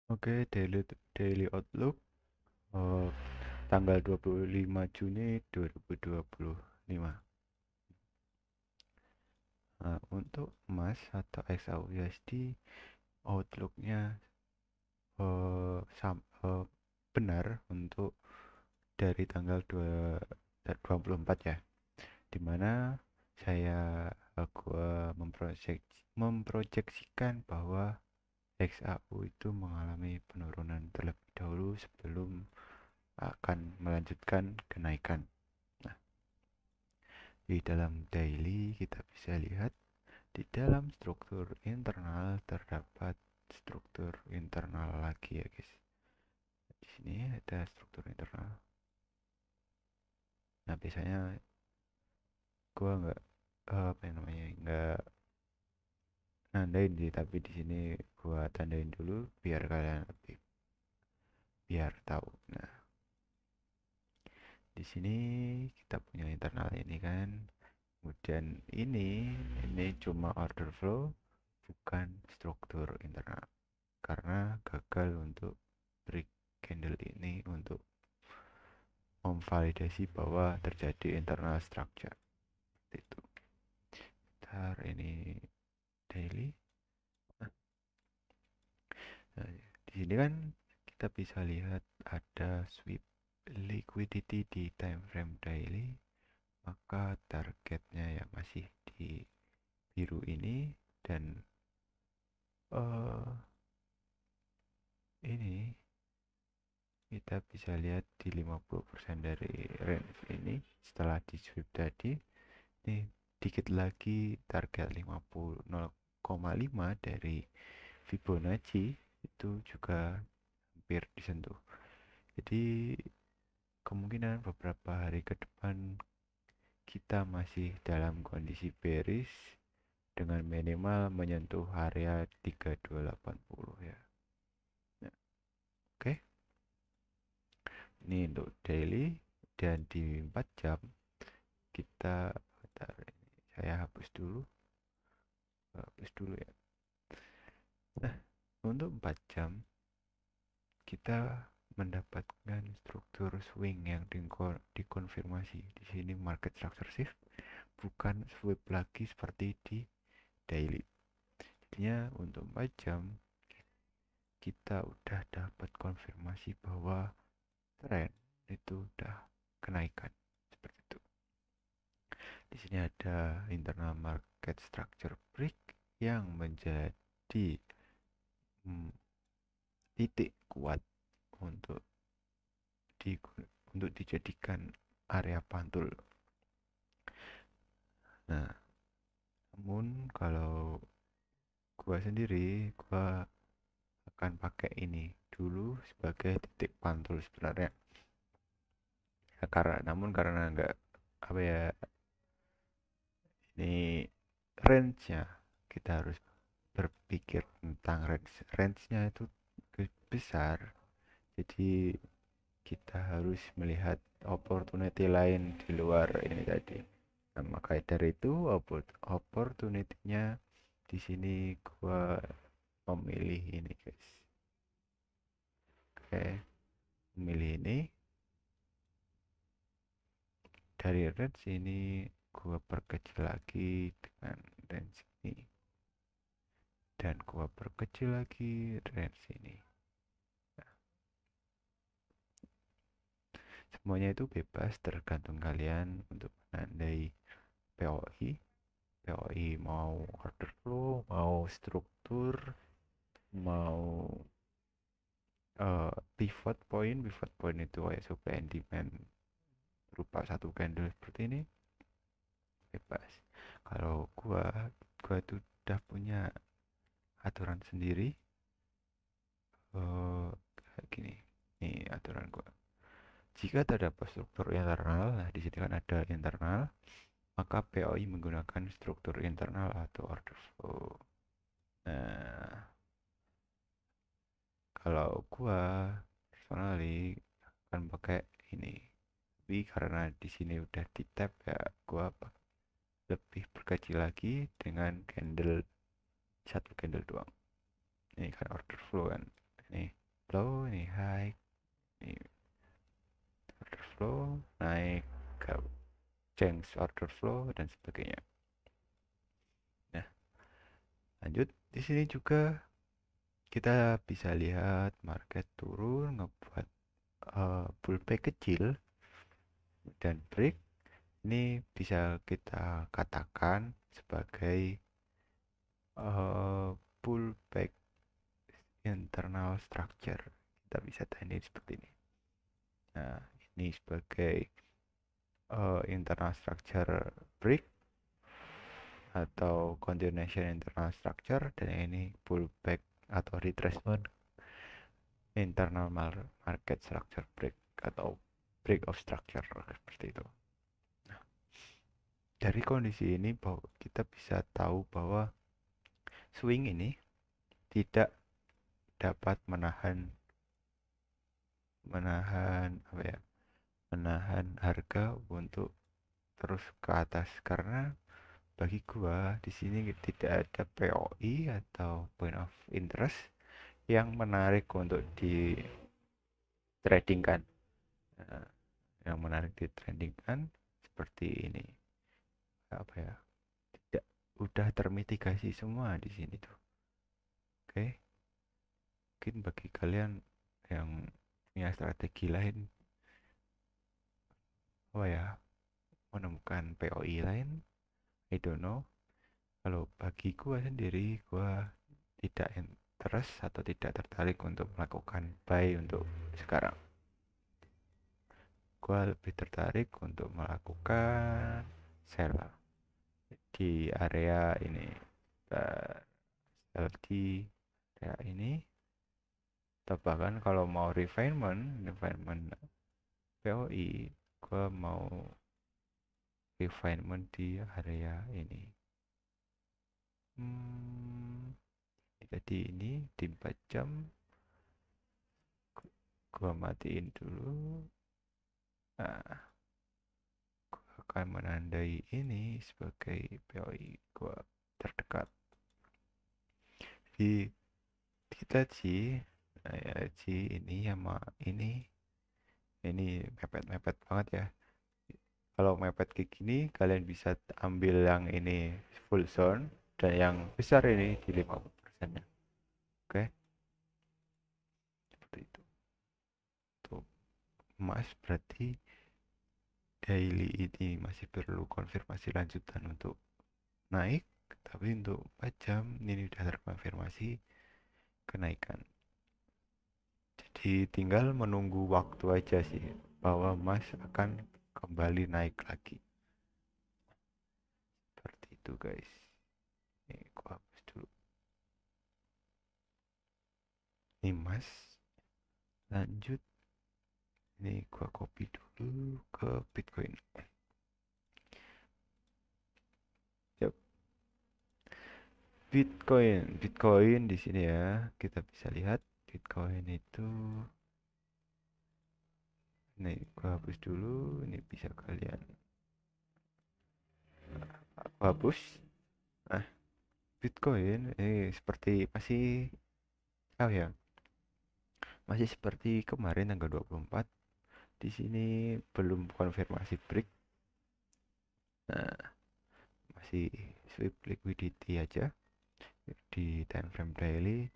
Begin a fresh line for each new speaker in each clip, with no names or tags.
Oke, daily outlook eh, tanggal 25 Juni 2025. Nah, untuk emas atau XAUUSD outlooknya benar untuk dari tanggal 24 ya, dimana gua memproyeksikan bahwa XAU itu mengalami penurunan terlebih dahulu sebelum akan melanjutkan kenaikan. Nah, di dalam daily kita bisa lihat di dalam struktur internal terdapat struktur internal lagi ya guys. Di sini ada struktur internal. Nah, biasanya gua nggak apa namanya nggak nandain sih, tapi di sini gua tandain dulu biar kalian lebih biar tahu. Nah, di sini kita punya internal ini kan. Kemudian ini cuma order flow, bukan struktur internal. Karena gagal untuk break candle ini untuk memvalidasi bahwa terjadi internal structure. Itu. Bentar, ini daily. Nah, di sini kan kita bisa lihat ada sweep liquidity di time frame daily, maka targetnya ya masih di biru ini, dan ini kita bisa lihat di 50% dari range ini setelah di sweep tadi. Nih, dikit lagi target 50,5 dari Fibonacci itu juga hampir disentuh. Jadi kemungkinan beberapa hari ke depan kita masih dalam kondisi bearish dengan minimal menyentuh area 3280 ya. Nah, oke. Ini untuk daily, dan di 4 jam kita bentar, ini saya hapus dulu ya. Nah, untuk 4 jam kita mendapatkan struktur swing yang dikonfirmasi. Di sini market structure shift, bukan sweep lagi seperti di daily. Jadinya untuk 4 jam kita udah dapat konfirmasi bahwa tren itu udah kenaikan seperti itu. Di sini ada internal market structure break yang menjadi hmm, titik kuat untuk di untuk dijadikan area pantul. Nah, namun kalau gua sendiri, gua akan pakai ini dulu sebagai titik pantul sebenarnya. Ya, karena nggak apa ya, ini range-nya, kita harus berpikir tentang range-nya itu besar. Jadi kita harus melihat opportunity lain di luar ini tadi. Nah, maka dari itu opportunity-nya di sini gua memilih ini guys. Oke, memilih ini dari range ini, gua perkecil lagi dengan range ini, dan gua perkecil lagi range ini. Semuanya itu bebas, tergantung kalian untuk menandai POI. POI mau order flow, mau struktur, mau pivot point itu kayak supply and demand berupa satu candle seperti ini, bebas. Kalau gua itu udah punya aturan sendiri, kayak gini. Ini aturan gua. Jika terdapat struktur internal, nah di sini kan ada internal, maka POI menggunakan struktur internal atau order flow. Nah, kalau gua personally akan pakai ini. Tapi karena di sini udah di tap ya, gua lebih berkecil lagi dengan satu candle doang. Ini kan order flow kan. Ini order flow dan sebagainya. Nah, lanjut di sini juga kita bisa lihat market turun ngebuat pullback kecil dan break. Ini bisa kita katakan sebagai pullback internal structure. Kita bisa tandai seperti ini. Nah, ini sebagai internal structure break atau continuation internal structure, dan ini pullback atau retracement internal market structure break atau break of structure seperti itu. Nah, dari kondisi ini bahwa kita bisa tahu bahwa swing ini tidak dapat menahan apa ya, menahan harga untuk terus ke atas, karena bagi gua di sini tidak ada POI atau point of interest yang menarik untuk di tradingkan. Nah, yang menarik di tradingkan seperti ini, apa ya, tidak udah termitigasi semua di sini tuh. Oke, mungkin bagi kalian yang punya strategi lain, oh ya, menemukan POI lain, I don't know. Kalau bagi gua sendiri, gua tidak interest atau tidak tertarik untuk melakukan buy untuk sekarang. Gua lebih tertarik untuk melakukan sell di area ini, sell di area ini, atau bahkan kalau mau refinement POI, gua mau refinement di area ini. Jadi ini di 4 jam gua matiin dulu. Nah, gua akan menandai ini sebagai POI gua terdekat. Jadi kita ini sama ini mepet-mepet banget ya. Kalau mepet kayak gini, kalian bisa ambil yang ini full zone dan yang besar ini di 50% nya. Oke, seperti itu. Tuh, emas berarti daily ini masih perlu konfirmasi lanjutan untuk naik, tapi untuk 4 jam ini sudah terkonfirmasi kenaikan. Jadi tinggal menunggu waktu aja sih bahwa emas akan kembali naik lagi. Seperti itu guys. Ini gua hapus dulu. Ini emas. Lanjut. Ini gua copy dulu ke Bitcoin. Yep. Bitcoin di sini ya. Kita bisa lihat Bitcoin itu, ini gua hapus dulu. Ini bisa kalian hapus. Nah, Bitcoin ini seperti masih ya, masih seperti kemarin tanggal 24. Di sini belum konfirmasi break. Nah, masih sweep liquidity aja di time frame daily.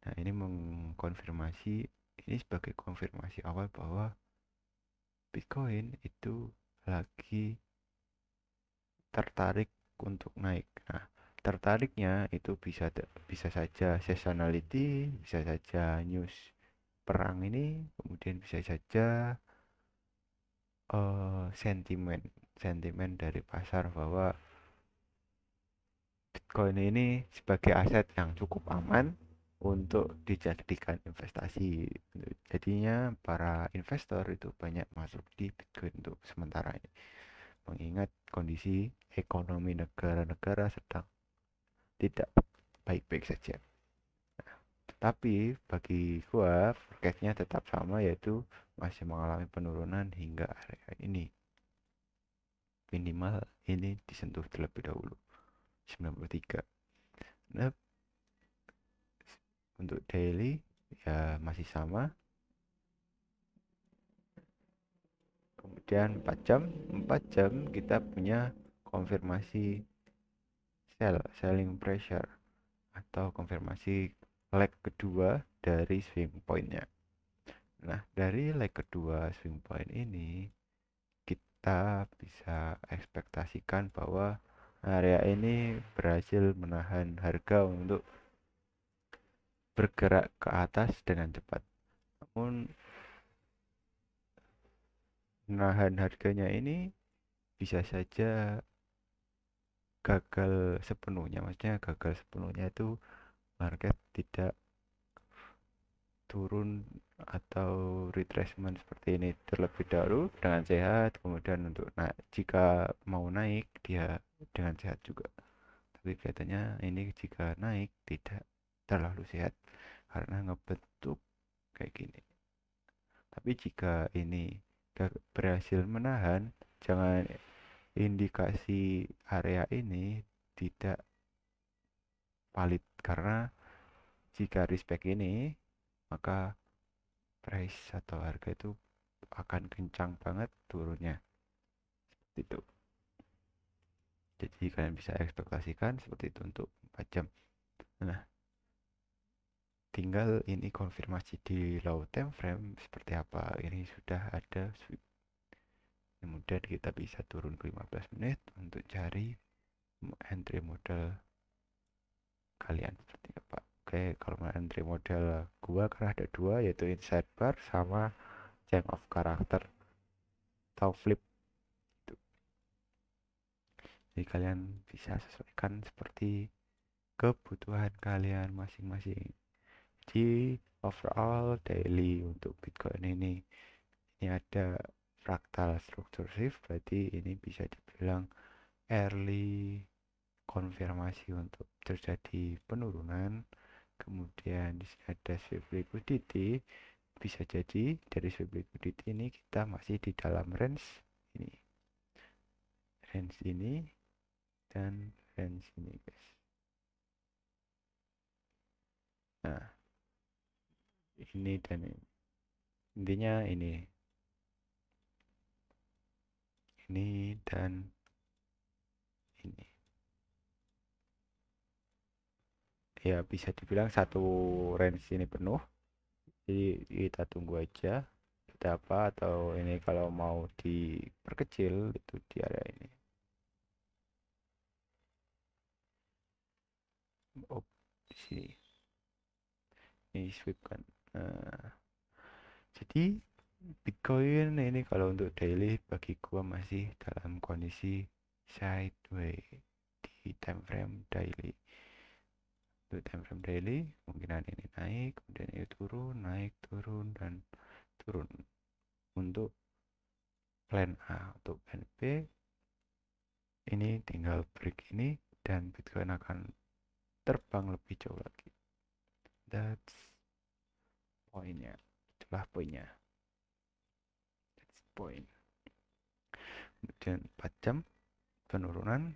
Nah, ini mengkonfirmasi, ini sebagai konfirmasi awal bahwa Bitcoin itu lagi tertarik untuk naik. Nah, tertariknya itu bisa saja seasonality, bisa saja news perang ini, kemudian bisa saja sentimen dari pasar bahwa Bitcoin ini sebagai aset yang cukup aman untuk dijadikan investasi. Jadinya para investor itu banyak masuk di Bitcoin untuk sementara ini, mengingat kondisi ekonomi negara-negara sedang tidak baik-baik saja. Tapi bagi gua forecastnya tetap sama, yaitu masih mengalami penurunan hingga area ini. Minimal ini disentuh terlebih dahulu 93. Nah, untuk daily ya masih sama. kemudian 4 jam kita punya konfirmasi selling pressure atau konfirmasi leg kedua dari swing pointnya. Nah, dari leg kedua swing point ini kita bisa ekspektasikan bahwa area ini berhasil menahan harga untuk bergerak ke atas dengan cepat. Namun menahan harganya ini bisa saja gagal sepenuhnya. Maksudnya gagal sepenuhnya itu market tidak turun atau retracement seperti ini terlebih dahulu dengan sehat, kemudian untuk jika mau naik dia dengan sehat juga. Tapi kelihatannya ini jika naik tidak terlalu sehat karena ngebentuk kayak gini. Tapi jika ini berhasil menahan, jangan indikasi area ini tidak valid karena jika respect ini maka price atau harga itu akan kencang banget turunnya itu. Jadi kalian bisa ekspektasikan seperti itu untuk 4 jam. Nah, tinggal ini konfirmasi di low time frame seperti apa. Ini sudah ada sweep. Kemudian kita bisa turun ke 15 menit untuk cari entry model kalian seperti apa. Oke, kalau entry model gua kan ada dua, yaitu inside bar sama change of character atau flip. Jadi kalian bisa sesuaikan seperti kebutuhan kalian masing-masing. Di overall daily untuk Bitcoin ini ada fractal structure shift, berarti ini bisa dibilang early konfirmasi untuk terjadi penurunan. Kemudian di sini ada sweep liquidity, bisa jadi dari sweep liquidity ini kita masih di dalam range ini dan range ini guys. Nah, ini dan ini. Intinya ini dan ini ya bisa dibilang satu range ini penuh, jadi kita tunggu aja kita apa, atau ini kalau mau diperkecil itu di area ini. Oh, di sini ini sweep kan. Jadi Bitcoin ini kalau untuk daily bagi gua masih dalam kondisi sideways di time frame daily. Untuk time frame daily kemungkinan ini naik, kemudian ini turun, naik, turun, dan turun. Untuk plan A, untuk plan B ini tinggal break ini dan Bitcoin akan terbang lebih jauh lagi. That's poinnya, itulah poinnya. That's point. Kemudian 4 jam penurunan,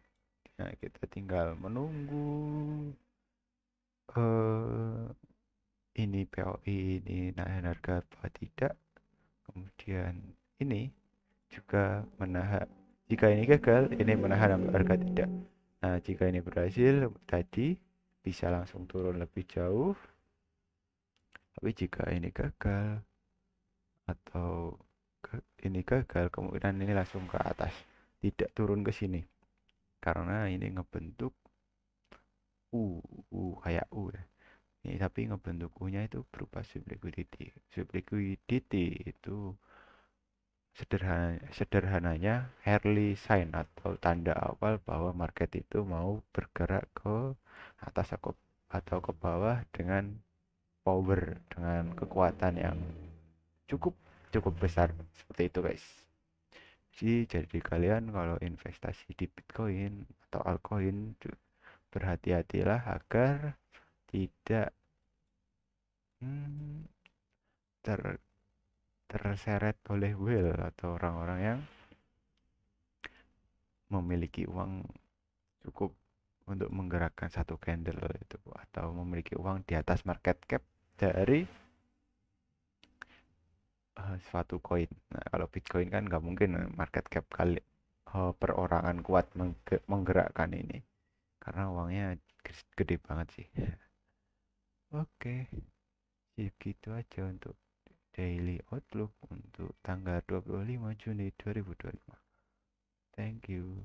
nah kita tinggal menunggu ini POI ini naik harga atau tidak. Kemudian ini juga menahan, jika ini gagal ini menahan harga tidak. Nah, jika ini berhasil tadi bisa langsung turun lebih jauh. Tapi jika ini gagal atau ini gagal, kemungkinan ini langsung ke atas, tidak turun ke sini karena ini ngebentuk kayak ya. Ini tapi ngebentuk U-nya itu berupa sweep liquidity. Sweep liquidity itu sederhananya early sign atau tanda awal bahwa market itu mau bergerak ke atas atau ke bawah dengan power, dengan kekuatan yang cukup cukup besar seperti itu guys. Jadi kalian kalau investasi di Bitcoin atau altcoin berhati-hatilah agar tidak ter terseret oleh whale atau orang-orang yang memiliki uang cukup untuk menggerakkan satu candle itu, atau memiliki uang di atas market cap dari suatu koin. Nah, kalau Bitcoin kan nggak mungkin market cap kali perorangan kuat menggerakkan ini karena uangnya gede banget sih. Oke, segitu aja untuk daily outlook untuk tanggal 25 Juni 2025. Thank you.